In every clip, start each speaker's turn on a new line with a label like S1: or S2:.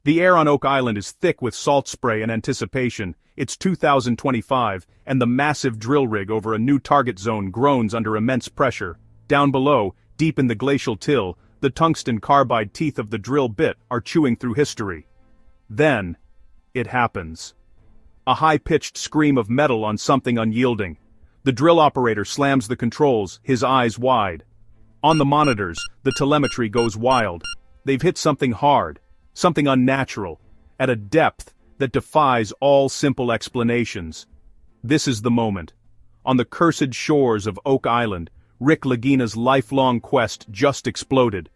S1: The air on Oak Island is thick with salt spray and anticipation. It's 2025, and the massive drill rig over a new target zone groans under immense pressure. Down below, deep in the glacial till, the tungsten carbide teeth of the drill bit are chewing through history. Then, it happens. A high-pitched scream of metal on something unyielding. The drill operator slams the controls, his eyes wide. On the monitors, the telemetry goes wild. They've hit something hard, something unnatural, at a depth that defies all simple explanations. This is the moment. On the cursed shores of Oak Island, Rick Lagina's lifelong quest just exploded.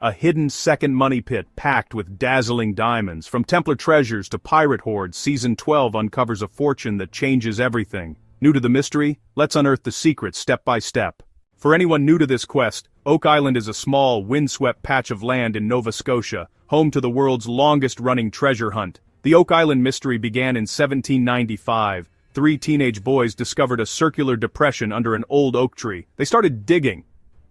S1: A hidden second money pit packed with dazzling diamonds. From Templar treasures to pirate hordes, Season 12 uncovers a fortune that changes everything. New to the mystery? Let's unearth the secrets step by step. For anyone new to this quest, Oak Island is a small, windswept patch of land in Nova Scotia, home to the world's longest-running treasure hunt. The Oak Island mystery began in 1795. 3 teenage boys discovered a circular depression under an old oak tree. They started digging.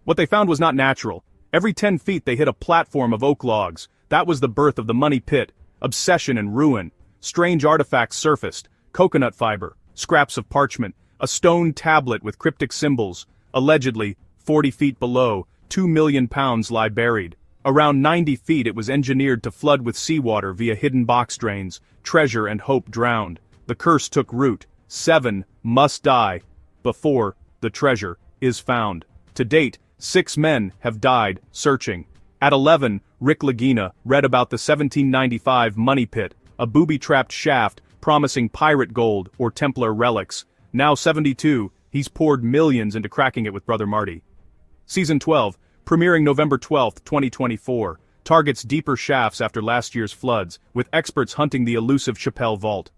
S1: What they found was not natural. Every 10 feet they hit a platform of oak logs. That was the birth of the money pit. Obsession and ruin. Strange artifacts surfaced. Coconut fiber, scraps of parchment, a stone tablet with cryptic symbols. Allegedly, 40 feet below, 2 million pounds lie buried. Around 90 feet it was engineered to flood with seawater via hidden box drains. Treasure and hope drowned. The curse took root. 7 must die before the treasure is found. To date, 6 men have died searching. At 11, Rick Lagina read about the 1795 money pit, a booby-trapped shaft promising pirate gold or Templar relics. Now 72, he's poured millions into cracking it with Brother Marty. Season 12, premiering November 12, 2024, targets deeper shafts after last year's floods, with experts hunting the elusive Chappelle Vault.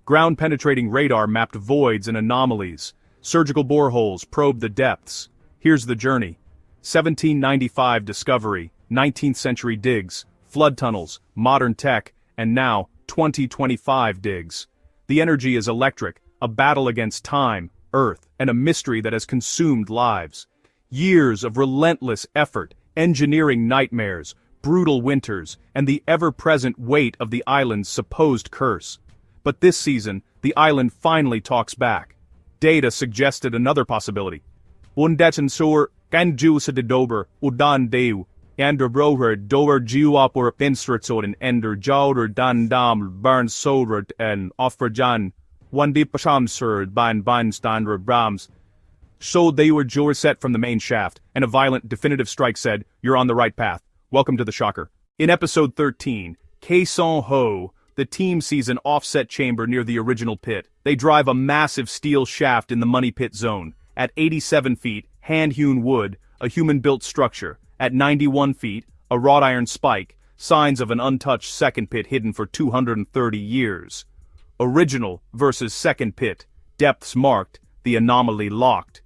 S1: Ground-penetrating radar mapped voids and anomalies. Surgical boreholes probed the depths. Here's the journey. 1795 discovery, 19th century digs, flood tunnels, modern tech, and now 2025 digs. The energy is electric, a battle against time, Earth, and a mystery that has consumed lives. Years of relentless effort, engineering nightmares, brutal winters, and the ever-present weight of the island's supposed curse. But this season, the island finally talks back. Data suggested another possibility. Wundetsensor kanju sa dedober udan deu, ender broher dover juapor pinstritsoden ender jauder dan dam burn sodert en offerjan, wandi pashamserd ban banstander brahms. So they were set from the main shaft, and a violent, definitive strike said, "You're on the right path. Welcome to the shocker." In episode 13, Caisson Ho, the team sees an offset chamber near the original pit. They drive a massive steel shaft in the money pit zone. At 87 feet, hand-hewn wood, a human-built structure. At 91 feet, a wrought iron spike, signs of an untouched second pit hidden for 230 years. Original versus second pit, depths marked, the anomaly locked.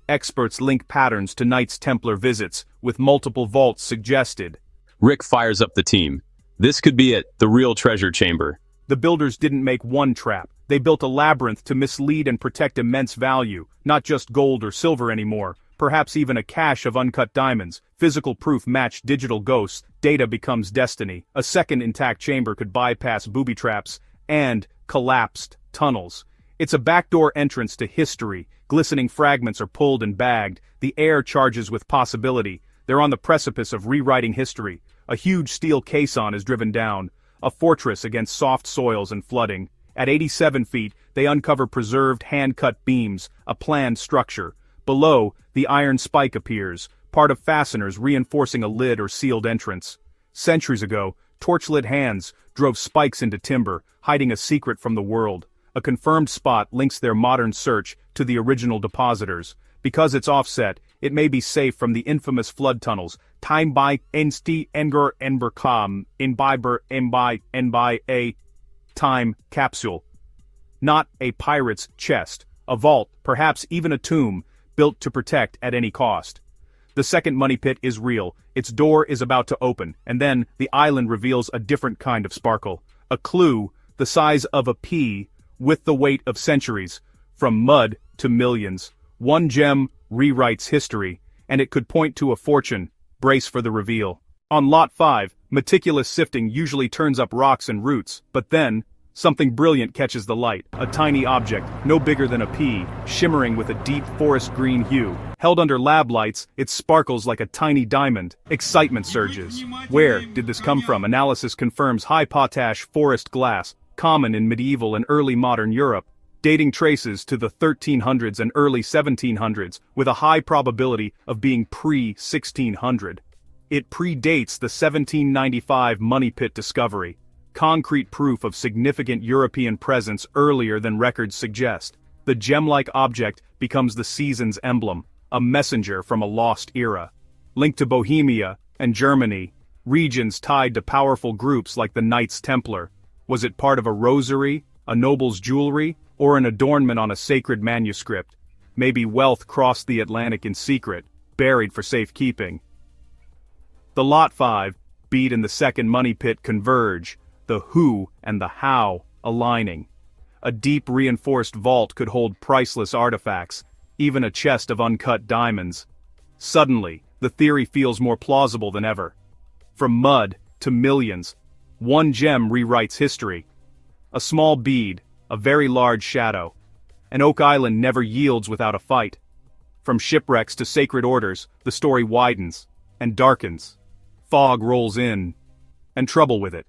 S1: Experts link patterns to Knights Templar visits, with multiple vaults suggested.
S2: Rick fires up the team. This could be it, the real treasure chamber.
S1: The builders didn't make one trap. They built a labyrinth to mislead and protect immense value, not just gold or silver anymore, perhaps even a cache of uncut diamonds. Physical proof matched digital ghosts, data becomes destiny. A second intact chamber could bypass booby traps and collapsed tunnels. It's a backdoor entrance to history. Glistening fragments are pulled and bagged. The air charges with possibility. They're on the precipice of rewriting history. A huge steel caisson is driven down, a fortress against soft soils and flooding. At 87 feet, they uncover preserved hand-cut beams, a planned structure. Below, the iron spike appears, part of fasteners reinforcing a lid or sealed entrance. Centuries ago, torchlit hands drove spikes into timber, hiding a secret from the world. A confirmed spot links their modern search to the original depositors. Because it's offset, it may be safe from the infamous flood tunnels. Time by ensti enger enberkam in biber enby a time capsule. Not a pirate's chest, a vault, perhaps even a tomb, built to protect at any cost. The second money pit is real. Its door is about to open, and then the island reveals a different kind of sparkle. A clue, the size of a pea, with the weight of centuries, from mud to millions. One gem rewrites history, and it could point to a fortune. Brace for the reveal. On Lot 5, Meticulous sifting usually turns up rocks and roots, but then, something brilliant catches the light, a tiny object, no bigger than a pea, shimmering with a deep forest green hue. Held under lab lights, it sparkles like a tiny diamond. Excitement surges. Where did this come from? Analysis confirms high-potash forest glass, common in medieval and early modern Europe, dating traces to the 1300s and early 1700s, with a high probability of being pre-1600. It predates the 1795 money pit discovery. Concrete proof of significant European presence earlier than records suggest. The gem-like object becomes the season's emblem, a messenger from a lost era. Linked to Bohemia and Germany, regions tied to powerful groups like the Knights Templar. Was it part of a rosary, a noble's jewelry, or an adornment on a sacred manuscript? Maybe wealth crossed the Atlantic in secret, buried for safekeeping. The Lot 5, bead and the second money pit converge, the who and the how aligning. A deep reinforced vault could hold priceless artifacts, even a chest of uncut diamonds. Suddenly, the theory feels more plausible than ever. From mud to millions, one gem rewrites history. A small bead, a very large shadow. And Oak Island never yields without a fight. From shipwrecks to sacred orders, the story widens and darkens. Fog rolls in, and trouble with it.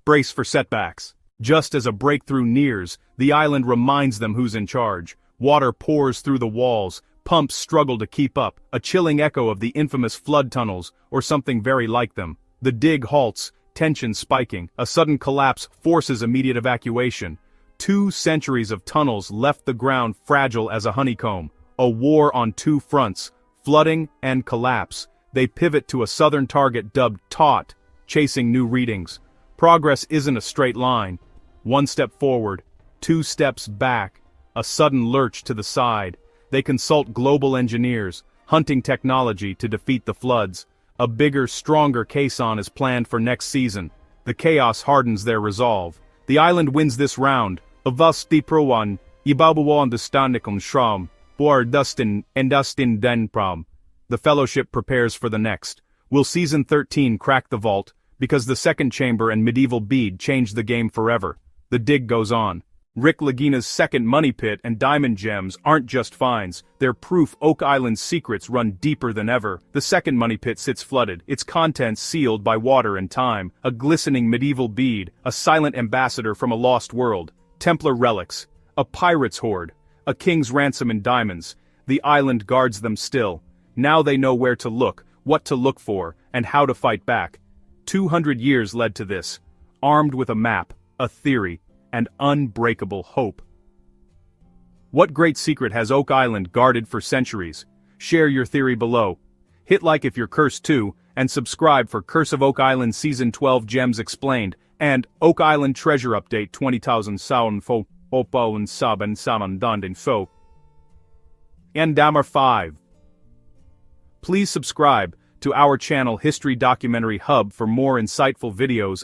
S1: Brace for setbacks. Just as a breakthrough nears, the island reminds them who's in charge. Water pours through the walls, pumps struggle to keep up, a chilling echo of the infamous flood tunnels, or something very like them. The dig halts, tension spiking, a sudden collapse forces immediate evacuation. 2 centuries of tunnels left the ground fragile as a honeycomb. A war on 2 fronts, flooding and collapse. They pivot to a southern target dubbed Taut, chasing new readings. Progress isn't a straight line. 1 step forward, 2 steps back, a sudden lurch to the side. They consult global engineers, hunting technology to defeat the floods. A bigger, stronger caisson is planned for next season. The chaos hardens their resolve. The island wins this round. Avasti prowan, ibabawan dustanikum shram, boar dustin and dustin den prom. The Fellowship prepares for the next. Will Season 13 crack the vault? Because the second chamber and medieval bead changed the game forever. The dig goes on. Rick Lagina's second money pit and diamond gems aren't just finds, they're proof Oak Island's secrets run deeper than ever. The second money pit sits flooded, its contents sealed by water and time, a glistening medieval bead, a silent ambassador from a lost world, Templar relics, a pirate's hoard, a king's ransom in diamonds. The island guards them still. Now they know where to look, what to look for, and how to fight back. 200 years led to this, armed with a map, a theory, and unbreakable hope. What great secret has Oak Island guarded for centuries? Share your theory below. Hit like if you're cursed too, and subscribe for Curse of Oak Island Season 12 Gems Explained, and Oak Island Treasure Update 20,000 Sound Fo Opo and Sub and Saman Dundin Fo. And Damar 5. Please subscribe to our channel History Documentary Hub for more insightful videos